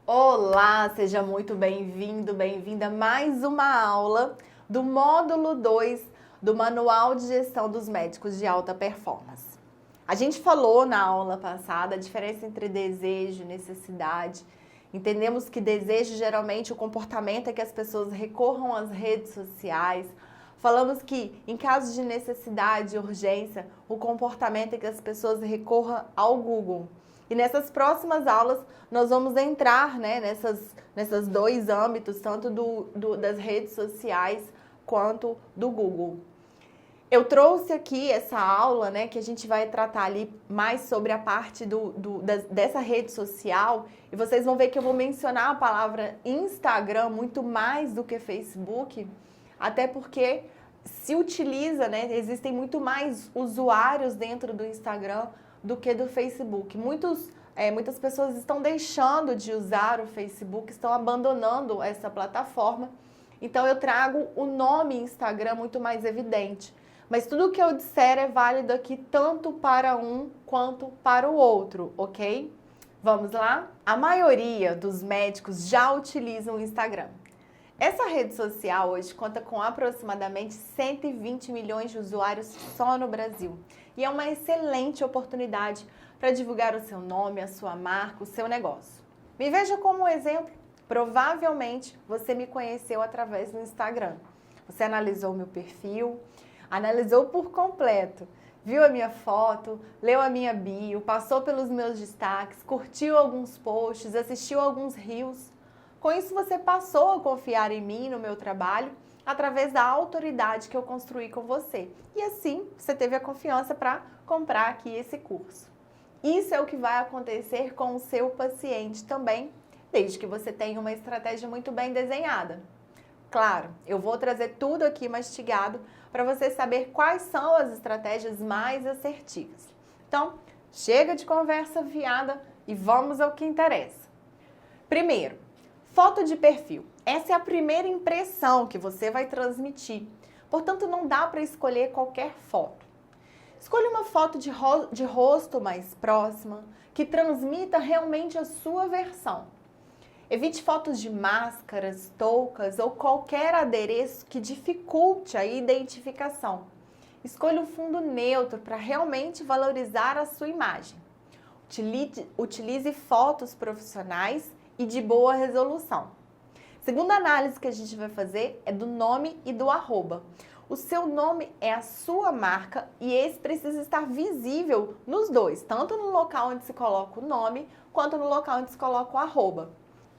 Olá, seja muito bem-vindo, bem-vinda a mais uma aula do módulo 2 do Manual de Gestão dos Médicos de Alta Performance. A gente falou na aula passada a diferença entre desejo e necessidade. Entendemos que desejo geralmente o comportamento é que as pessoas recorram às redes sociais. Falamos que em caso de necessidade e urgência, o comportamento é que as pessoas recorram ao Google. E nessas próximas aulas nós vamos entrar nessas dois âmbitos, tanto das redes sociais quanto do Google. Eu trouxe aqui essa aula, que a gente vai tratar ali mais sobre a parte dessa rede social, e vocês vão ver que eu vou mencionar a palavra Instagram muito mais do que Facebook, até porque se utiliza, existem muito mais usuários dentro do Instagram do que do Facebook. Muitas pessoas estão deixando de usar o Facebook, estão abandonando essa plataforma. Então eu trago o nome Instagram muito mais evidente. Mas tudo o que eu disser é válido aqui tanto para um quanto para o outro, ok? Vamos lá? A maioria dos médicos já utilizam o Instagram. Essa rede social hoje conta com aproximadamente 120 milhões de usuários só no Brasil. E é uma excelente oportunidade para divulgar o seu nome, a sua marca, o seu negócio. Me veja como um exemplo. Provavelmente você me conheceu através do Instagram. Você analisou o meu perfil, analisou por completo, viu a minha foto, leu a minha bio, passou pelos meus destaques, curtiu alguns posts, assistiu alguns reels. Com isso você passou a confiar em mim, no meu trabalho, através da autoridade que eu construí com você. E assim, você teve a confiança para comprar aqui esse curso. Isso é o que vai acontecer com o seu paciente também, desde que você tenha uma estratégia muito bem desenhada. Claro, eu vou trazer tudo aqui mastigado para você saber quais são as estratégias mais assertivas. Então, chega de conversa fiada e vamos ao que interessa. Primeiro, foto de perfil. Essa é a primeira impressão que você vai transmitir. Portanto, não dá para escolher qualquer foto. Escolha uma foto de rosto mais próxima, que transmita realmente a sua versão. Evite fotos de máscaras, toucas ou qualquer adereço que dificulte a identificação. Escolha um fundo neutro para realmente valorizar a sua imagem. Utilize fotos profissionais e de boa resolução. Segunda análise que a gente vai fazer é do nome e do arroba. O seu nome é a sua marca e esse precisa estar visível nos dois, tanto no local onde se coloca o nome, quanto no local onde se coloca o arroba.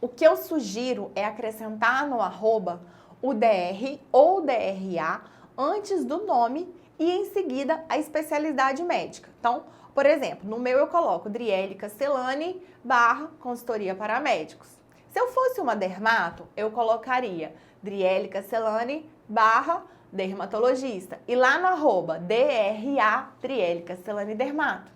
O que eu sugiro é acrescentar no arroba o DR ou DRA antes do nome e em seguida a especialidade médica. Então, por exemplo, no meu eu coloco Driele Castellani / consultoria para médicos. Se eu fosse uma dermato, eu colocaria Driele Castellani / dermatologista. E lá no arroba DRA Driele Castellani dermato.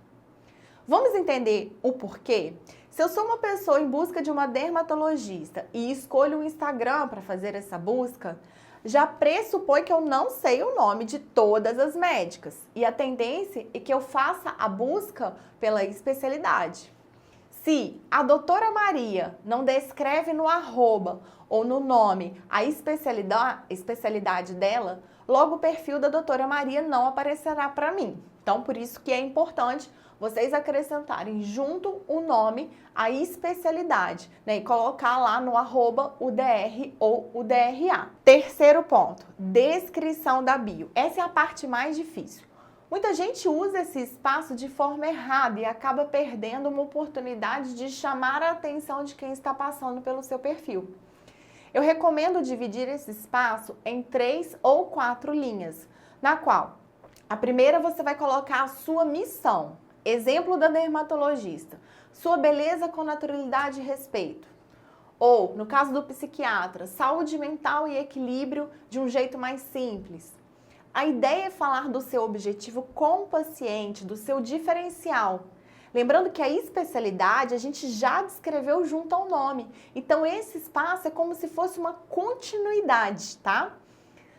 Vamos entender o porquê? Se eu sou uma pessoa em busca de uma dermatologista e escolho o Instagram para fazer essa busca, já pressupõe que eu não sei o nome de todas as médicas. E a tendência é que eu faça a busca pela especialidade. Se a doutora Maria não descreve no arroba ou no nome a especialidade dela, logo o perfil da doutora Maria não aparecerá para mim. Então, por isso que é importante vocês acrescentarem junto o nome, a especialidade, e colocar lá no arroba o DR ou o DRA. Terceiro ponto, descrição da bio. Essa é a parte mais difícil. Muita gente usa esse espaço de forma errada e acaba perdendo uma oportunidade de chamar a atenção de quem está passando pelo seu perfil. Eu recomendo dividir esse espaço em 3 ou 4 linhas, na qual a primeira você vai colocar a sua missão. Exemplo da dermatologista, sua beleza com naturalidade e respeito. Ou, no caso do psiquiatra, saúde mental e equilíbrio de um jeito mais simples. A ideia é falar do seu objetivo com o paciente, do seu diferencial. Lembrando que a especialidade a gente já descreveu junto ao nome. Então, esse espaço é como se fosse uma continuidade, tá?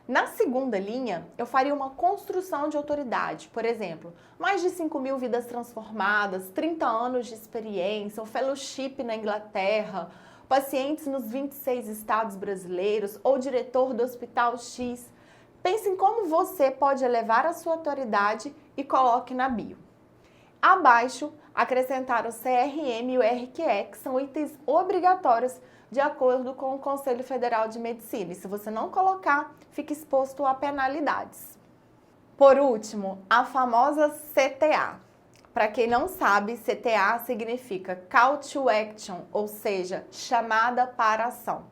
Na segunda linha, eu faria uma construção de autoridade. Por exemplo, mais de 5.000 vidas transformadas, 30 anos de experiência, um fellowship na Inglaterra, pacientes nos 26 estados brasileiros ou diretor do Hospital X. Pense em como você pode elevar a sua autoridade e coloque na bio. Abaixo, acrescentar o CRM e o RQE, que são itens obrigatórios de acordo com o Conselho Federal de Medicina. E se você não colocar, fica exposto a penalidades. Por último, a famosa CTA. Para quem não sabe, CTA significa Call to Action, ou seja, chamada para ação.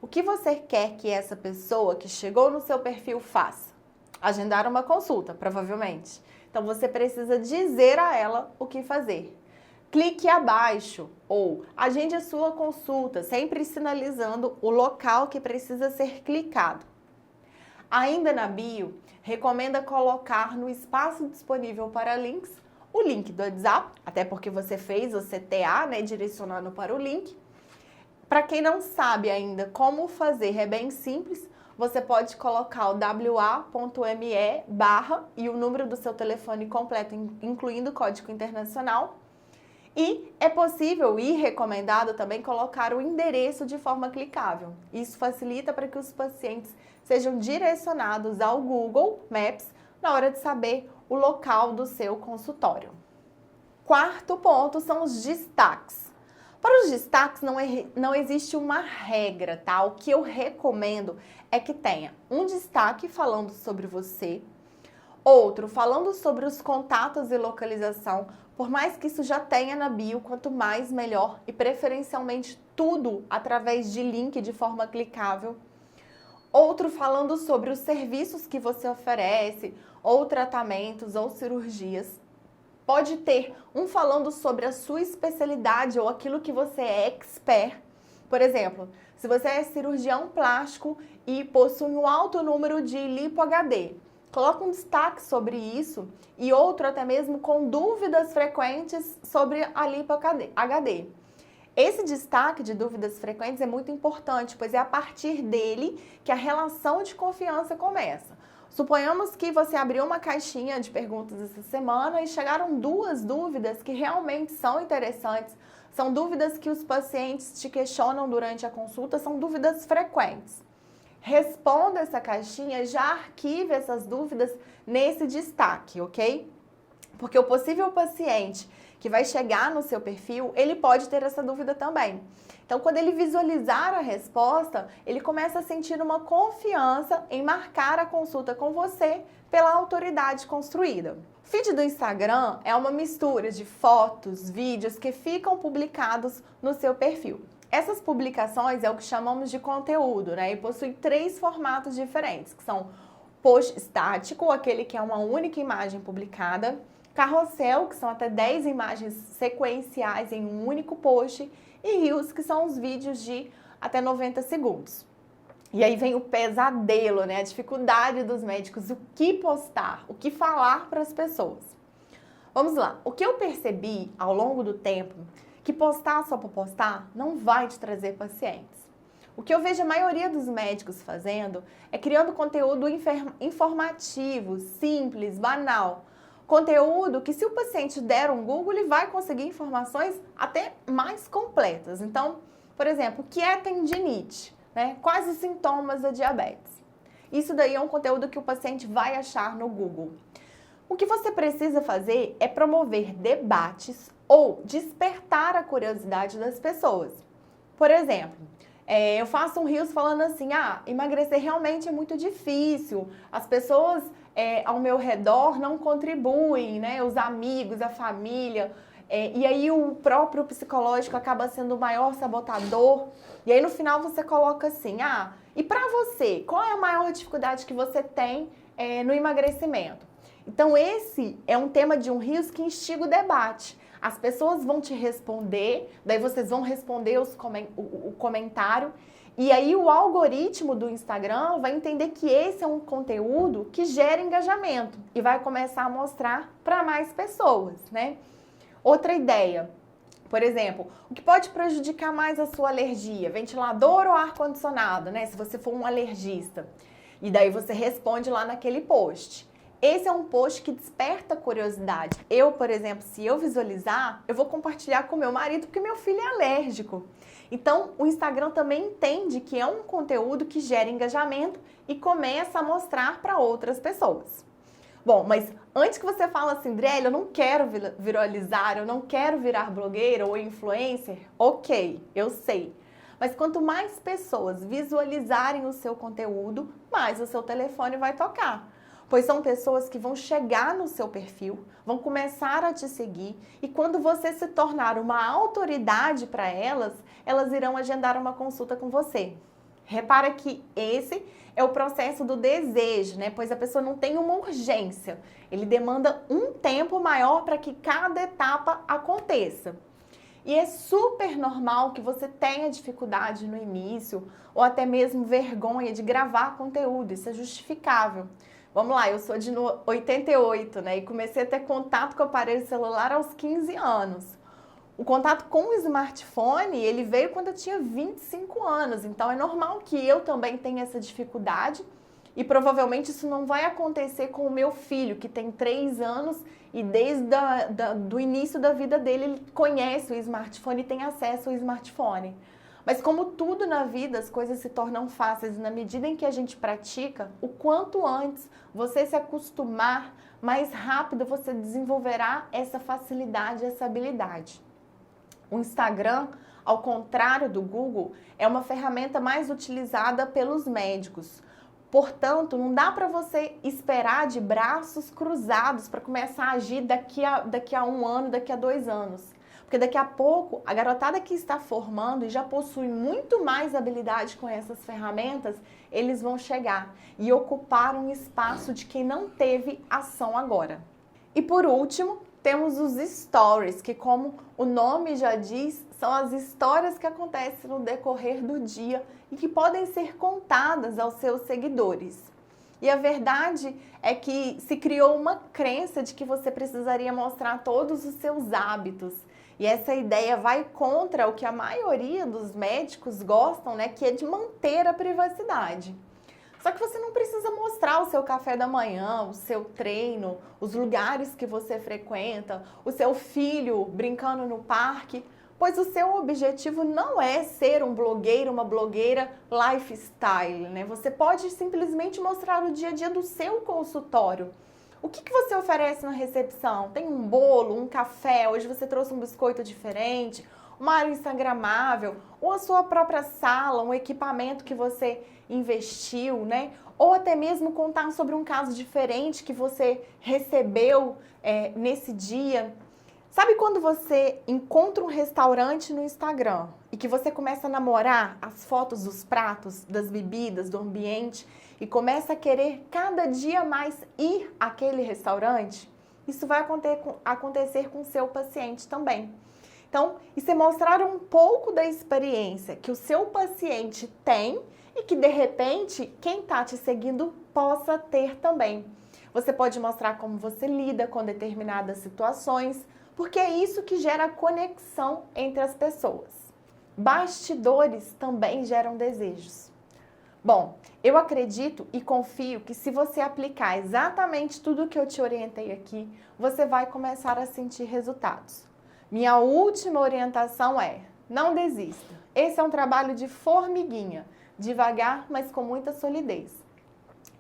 O que você quer que essa pessoa que chegou no seu perfil faça? Agendar uma consulta, provavelmente. Então você precisa dizer a ela o que fazer. Clique abaixo ou agende a sua consulta, sempre sinalizando o local que precisa ser clicado. Ainda na bio, recomenda colocar no espaço disponível para links o link do WhatsApp, até porque você fez o CTA, né, direcionando para o link. Para quem não sabe ainda como fazer, é bem simples. Você pode colocar o wa.me/ e o número do seu telefone completo, incluindo o código internacional. E é possível e recomendado também colocar o endereço de forma clicável. Isso facilita para que os pacientes sejam direcionados ao Google Maps na hora de saber o local do seu consultório. Quarto ponto são os destaques. Para os destaques não existe uma regra, tá? O que eu recomendo é que tenha um destaque falando sobre você, outro falando sobre os contatos e localização, por mais que isso já tenha na bio, quanto mais melhor, e preferencialmente tudo através de link de forma clicável. Outro falando sobre os serviços que você oferece, ou tratamentos, ou cirurgias. Pode ter um falando sobre a sua especialidade ou aquilo que você é expert. Por exemplo, se você é cirurgião plástico e possui um alto número de lipo HD, coloca um destaque sobre isso e outro até mesmo com dúvidas frequentes sobre a lipo HD. Esse destaque de dúvidas frequentes é muito importante, pois é a partir dele que a relação de confiança começa. Suponhamos que você abriu uma caixinha de perguntas essa semana e chegaram 2 dúvidas que realmente são interessantes, são dúvidas que os pacientes te questionam durante a consulta, são dúvidas frequentes. Responda essa caixinha e já arquive essas dúvidas nesse destaque, ok? Porque o possível paciente que vai chegar no seu perfil, ele pode ter essa dúvida também. Então, quando ele visualizar a resposta, ele começa a sentir uma confiança em marcar a consulta com você pela autoridade construída. O feed do Instagram é uma mistura de fotos, vídeos que ficam publicados no seu perfil. Essas publicações é o que chamamos de conteúdo, né? E possui 3 formatos diferentes, que são post estático, aquele que é uma única imagem publicada, carrossel, que são até 10 imagens sequenciais em um único post, e Reels, que são os vídeos de até 90 segundos. E aí vem o pesadelo, né? A dificuldade dos médicos, o que postar, o que falar para as pessoas. Vamos lá, o que eu percebi ao longo do tempo, que postar só por postar não vai te trazer pacientes. O que eu vejo a maioria dos médicos fazendo é criando conteúdo informativo, simples, banal. Conteúdo que, se o paciente der um Google, ele vai conseguir informações até mais completas. Então, por exemplo, o que é tendinite? Né? Quais os sintomas da diabetes? Isso daí é um conteúdo que o paciente vai achar no Google. O que você precisa fazer é promover debates ou despertar a curiosidade das pessoas. Por exemplo, eu faço um Reels falando assim, emagrecer realmente é muito difícil, as pessoas ao meu redor não contribuem, né? Os amigos, a família, e aí o próprio psicológico acaba sendo o maior sabotador, e aí no final você coloca assim, e pra você, qual é a maior dificuldade que você tem no emagrecimento? Então esse é um tema de um Reels que instiga o debate. As pessoas vão te responder, daí vocês vão responder o comentário, e aí o algoritmo do Instagram vai entender que esse é um conteúdo que gera engajamento e vai começar a mostrar para mais pessoas, né? Outra ideia, por exemplo, o que pode prejudicar mais a sua alergia? Ventilador ou ar-condicionado, né? Se você for um alergista. E daí você responde lá naquele post. Esse é um post que desperta curiosidade. Eu, por exemplo, se eu visualizar, eu vou compartilhar com meu marido porque meu filho é alérgico. Então, o Instagram também entende que é um conteúdo que gera engajamento e começa a mostrar para outras pessoas. Bom, mas antes que você fale assim, Andrélia, eu não quero viralizar, eu não quero virar blogueira ou influencer, ok, eu sei. Mas quanto mais pessoas visualizarem o seu conteúdo, mais o seu telefone vai tocar. Pois são pessoas que vão chegar no seu perfil, vão começar a te seguir e quando você se tornar uma autoridade para elas, elas irão agendar uma consulta com você. Repara que esse é o processo do desejo, né? Pois a pessoa não tem uma urgência. Ele demanda um tempo maior para que cada etapa aconteça. E é super normal que você tenha dificuldade no início ou até mesmo vergonha de gravar conteúdo. Isso é justificável. Vamos lá, eu sou de 88, né? E comecei a ter contato com o aparelho celular aos 15 anos. O contato com o smartphone, ele veio quando eu tinha 25 anos, então é normal que eu também tenha essa dificuldade e provavelmente isso não vai acontecer com o meu filho, que tem 3 anos e desde do início da vida dele ele conhece o smartphone e tem acesso ao smartphone. Mas como tudo na vida, as coisas se tornam fáceis na medida em que a gente pratica, o quanto antes você se acostumar, mais rápido você desenvolverá essa facilidade, essa habilidade. O Instagram, ao contrário do Google, é uma ferramenta mais utilizada pelos médicos. Portanto, não dá para você esperar de braços cruzados para começar a agir daqui a 1 ano, daqui a 2 anos. Porque daqui a pouco, a garotada que está formando e já possui muito mais habilidade com essas ferramentas, eles vão chegar e ocupar um espaço de quem não teve ação agora. E por último, temos os stories, que como o nome já diz, são as histórias que acontecem no decorrer do dia e que podem ser contadas aos seus seguidores. E a verdade é que se criou uma crença de que você precisaria mostrar todos os seus hábitos. E essa ideia vai contra o que a maioria dos médicos gostam, né, que é de manter a privacidade. Só que você não precisa mostrar o seu café da manhã, o seu treino, os lugares que você frequenta, o seu filho brincando no parque, pois o seu objetivo não é ser um blogueiro, uma blogueira lifestyle, né? Você pode simplesmente mostrar o dia a dia do seu consultório. O que você oferece na recepção? Tem um bolo, um café, hoje você trouxe um biscoito diferente, uma área instagramável, ou a sua própria sala, um equipamento que você investiu, né? Ou até mesmo contar sobre um caso diferente que você recebeu nesse dia. Sabe quando você encontra um restaurante no Instagram e que você começa a namorar as fotos dos pratos, das bebidas, do ambiente e começa a querer cada dia mais ir àquele restaurante? Isso vai acontecer com o seu paciente também. Então, isso é mostrar um pouco da experiência que o seu paciente tem e que, de repente, quem está te seguindo possa ter também. Você pode mostrar como você lida com determinadas situações, porque é isso que gera conexão entre as pessoas. Bastidores também geram desejos. Bom, eu acredito e confio que se você aplicar exatamente tudo o que eu te orientei aqui, você vai começar a sentir resultados. Minha última orientação é: não desista. Esse é um trabalho de formiguinha, devagar, mas com muita solidez.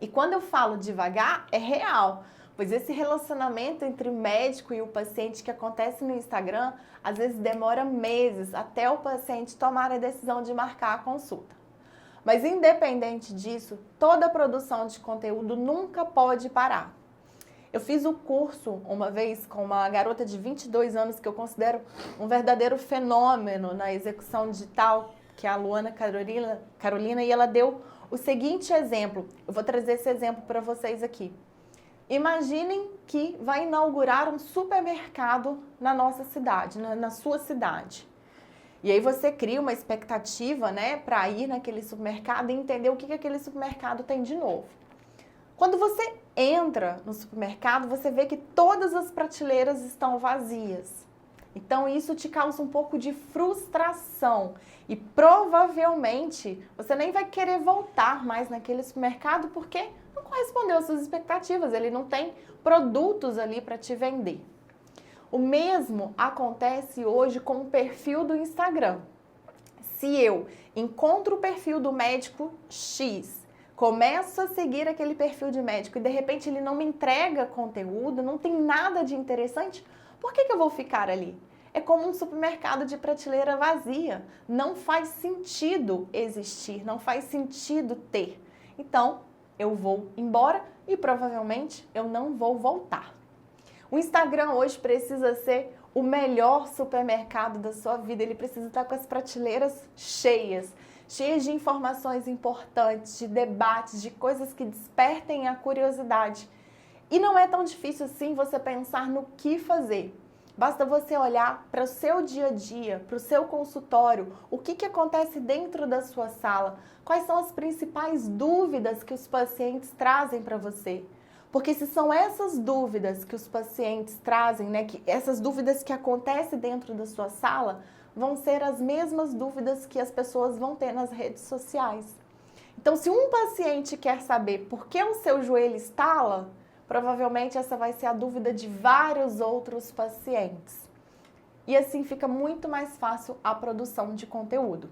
E quando eu falo devagar, é real, pois esse relacionamento entre o médico e o paciente que acontece no Instagram, às vezes demora meses até o paciente tomar a decisão de marcar a consulta. Mas independente disso, toda produção de conteúdo nunca pode parar. Eu fiz o curso uma vez com uma garota de 22 anos que eu considero um verdadeiro fenômeno na execução digital, que é a Luana Carolina, e ela deu o seguinte exemplo. Eu vou trazer esse exemplo para vocês aqui. Imaginem que vai inaugurar um supermercado na nossa cidade, na sua cidade. E aí você cria uma expectativa, né, para ir naquele supermercado e entender o que aquele supermercado tem de novo. Quando você entra no supermercado, você vê que todas as prateleiras estão vazias. Então isso te causa um pouco de frustração e provavelmente você nem vai querer voltar mais naquele supermercado porque não correspondeu às suas expectativas, ele não tem produtos ali para te vender. O mesmo acontece hoje com o perfil do Instagram. Se eu encontro o perfil do médico X, começo a seguir aquele perfil de médico e de repente ele não me entrega conteúdo, não tem nada de interessante, por que eu vou ficar ali? É como um supermercado de prateleira vazia. Não faz sentido existir, não faz sentido ter. Então, eu vou embora e provavelmente eu não vou voltar. O Instagram hoje precisa ser o melhor supermercado da sua vida. Ele precisa estar com as prateleiras cheias de informações importantes, de debates, de coisas que despertem a curiosidade. E não é tão difícil assim você pensar no que fazer. Basta você olhar para o seu dia a dia, para o seu consultório, o que acontece dentro da sua sala, quais são as principais dúvidas que os pacientes trazem para você. Porque se são essas dúvidas que os pacientes trazem, né, que essas dúvidas que acontecem dentro da sua sala, vão ser as mesmas dúvidas que as pessoas vão ter nas redes sociais. Então, se um paciente quer saber por que o seu joelho estala, provavelmente essa vai ser a dúvida de vários outros pacientes. E assim fica muito mais fácil a produção de conteúdo.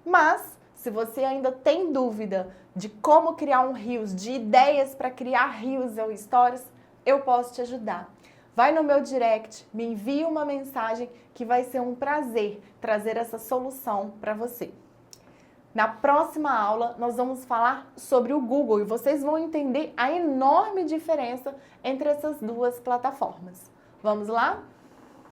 Mas, se você ainda tem dúvida de como criar um Reels, de ideias para criar Reels ou Stories, eu posso te ajudar. Vai no meu direct, me envia uma mensagem que vai ser um prazer trazer essa solução para você. Na próxima aula, nós vamos falar sobre o Google e vocês vão entender a enorme diferença entre essas duas plataformas. Vamos lá?